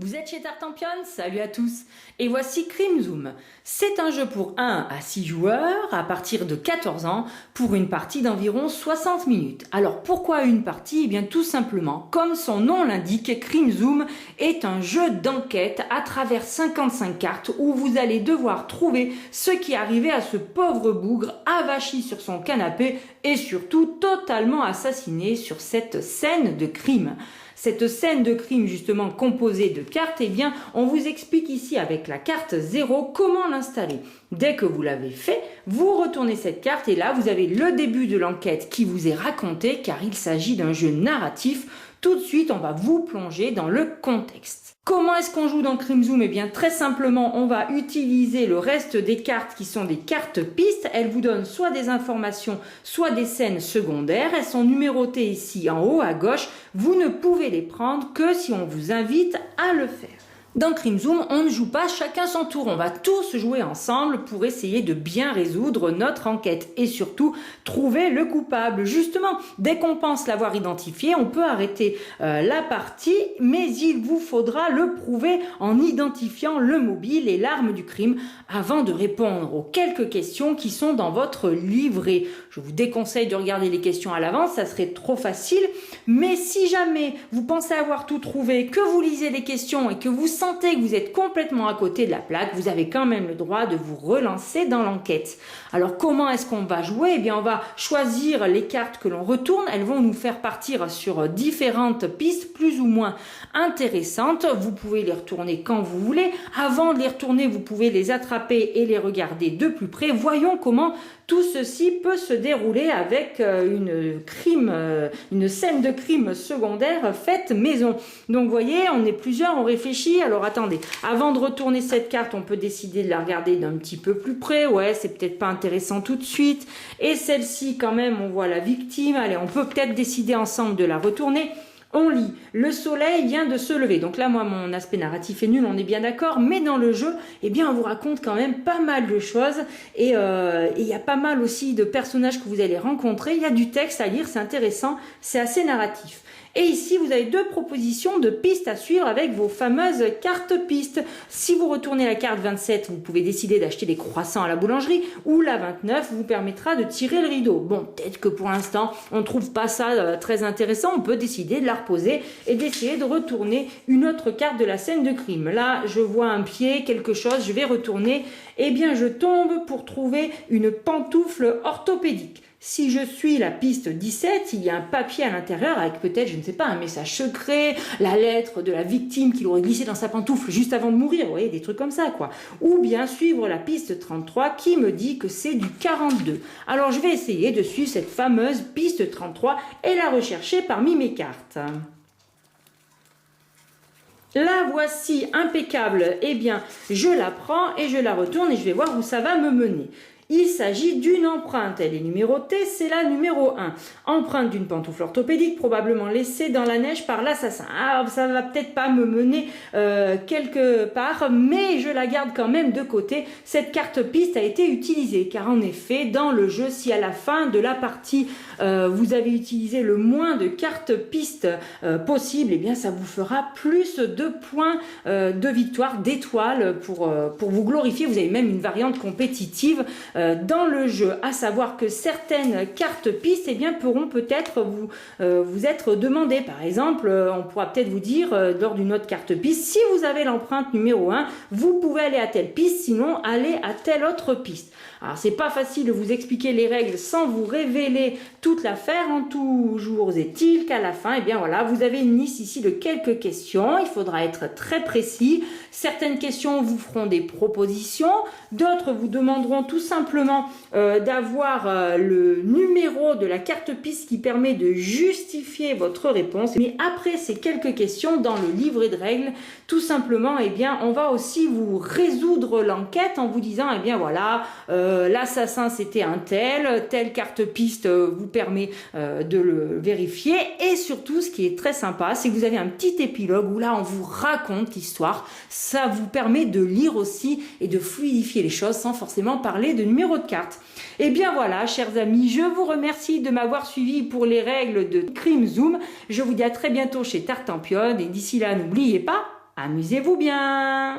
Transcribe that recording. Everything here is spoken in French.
Vous êtes chez Tartampion? Salut à tous. Et voici Crime Zoom. C'est un jeu pour 1 à 6 joueurs à partir de 14 ans pour une partie d'environ 60 minutes. Alors pourquoi une partie? Eh bien tout simplement, comme son nom l'indique, Crime Zoom est un jeu d'enquête à travers 55 cartes où vous allez devoir trouver ce qui est arrivé à ce pauvre bougre avachi sur son canapé et surtout totalement assassiné sur cette scène de crime. Cette scène de crime justement composée de cartes, eh bien on vous explique ici avec la carte 0 comment l'installer. Dès que vous l'avez fait, vous retournez cette carte et là vous avez le début de l'enquête qui vous est raconté car il s'agit d'un jeu narratif. Tout de suite on va vous plonger dans le contexte. Comment est-ce qu'on joue dans Crime Zoom? Eh bien très simplement on va utiliser le reste des cartes qui sont des cartes pistes. Elles vous donnent soit des informations, soit des scènes secondaires. Elles sont numérotées ici en haut à gauche. Vous ne pouvez les prendre que si on vous invite à le faire. Dans Crime Zoom, on ne joue pas chacun son tour, on va tous jouer ensemble pour essayer de bien résoudre notre enquête et surtout trouver le coupable. Justement, dès qu'on pense l'avoir identifié, on peut arrêter la partie, mais il vous faudra le prouver en identifiant le mobile et l'arme du crime avant de répondre aux quelques questions qui sont dans votre livret. Je vous déconseille de regarder les questions à l'avance, ça serait trop facile, mais si jamais vous pensez avoir tout trouvé, que vous lisez les questions et que vous sentez que vous êtes complètement à côté de la plaque, vous avez quand même le droit de vous relancer dans l'enquête. Alors comment est-ce qu'on va jouer? Eh bien on va choisir les cartes que l'on retourne, elles vont nous faire partir sur différentes pistes plus ou moins intéressantes. Vous pouvez les retourner quand vous voulez. Avant de les retourner, vous pouvez les attraper et les regarder de plus près. Voyons comment tout ceci peut se dérouler avec une scène de crime secondaire faite maison. Donc vous voyez, on est plusieurs, on réfléchit. Alors attendez, avant de retourner cette carte, on peut décider de la regarder d'un petit peu plus près. Ouais, c'est peut-être pas intéressant tout de suite. Et celle-ci quand même, on voit la victime. Allez, on peut peut-être décider ensemble de la retourner. On lit, le soleil vient de se lever. Donc là, moi, mon aspect narratif est nul, on est bien d'accord. Mais dans le jeu, eh bien, on vous raconte quand même pas mal de choses. Et il y a pas mal aussi de personnages que vous allez rencontrer. Il y a du texte à lire, c'est intéressant, c'est assez narratif. Et ici, vous avez deux propositions de pistes à suivre avec vos fameuses cartes pistes. Si vous retournez la carte 27, vous pouvez décider d'acheter des croissants à la boulangerie ou la 29 vous permettra de tirer le rideau. Bon, peut-être que pour l'instant, on ne trouve pas ça très intéressant. On peut décider de la reposer et d'essayer de retourner une autre carte de la scène de crime. Là, je vois un pied, quelque chose, je vais retourner. Eh bien, je tombe pour trouver une pantoufle orthopédique. Si je suis la piste 17, il y a un papier à l'intérieur avec peut-être, je ne sais pas, un message secret, la lettre de la victime qu'il aurait glissé dans sa pantoufle juste avant de mourir, vous voyez, des trucs comme ça, quoi. Ou bien suivre la piste 33 qui me dit que c'est du 42. Alors je vais essayer de suivre cette fameuse piste 33 et la rechercher parmi mes cartes. La voici, impeccable. Eh bien, je la prends et je la retourne et je vais voir où ça va me mener. Il s'agit d'une empreinte, elle est numérotée, c'est la numéro 1. Empreinte d'une pantoufle orthopédique, probablement laissée dans la neige par l'assassin. Ah, ça va peut-être pas me mener quelque part, mais je la garde quand même de côté. Cette carte piste a été utilisée, car en effet, dans le jeu, si à la fin de la partie, vous avez utilisé le moins de cartes pistes possible, eh bien ça vous fera plus de points de victoire, d'étoiles pour vous glorifier. Vous avez même une variante compétitive dans le jeu, à savoir que certaines cartes pistes eh bien, pourront peut-être vous être demandées. Par exemple, on pourra peut-être vous dire lors d'une autre carte piste, si vous avez l'empreinte numéro 1, vous pouvez aller à telle piste, sinon allez à telle autre piste. Alors c'est pas facile de vous expliquer les règles sans vous révéler toute l'affaire. En toujours est-il qu'à la fin, eh bien voilà, vous avez une liste ici de quelques questions. Il faudra être très précis. Certaines questions vous feront des propositions, d'autres vous demanderont tout simplement d'avoir le numéro de la carte piste qui permet de justifier votre réponse. Mais après ces quelques questions dans le livret de règles, tout simplement, eh bien, on va aussi vous résoudre l'enquête en vous disant, eh bien voilà, l'assassin c'était un telle carte piste vous permet de le vérifier. Et surtout, ce qui est très sympa, c'est que vous avez un petit épilogue où là on vous raconte l'histoire. Ça vous permet de lire aussi et de fluidifier les choses sans forcément parler de numéro de carte. Et bien voilà, chers amis, je vous remercie de m'avoir suivi pour les règles de Crime Zoom. Je vous dis à très bientôt chez Tartampion et d'ici là, n'oubliez pas, Amusez-vous bien!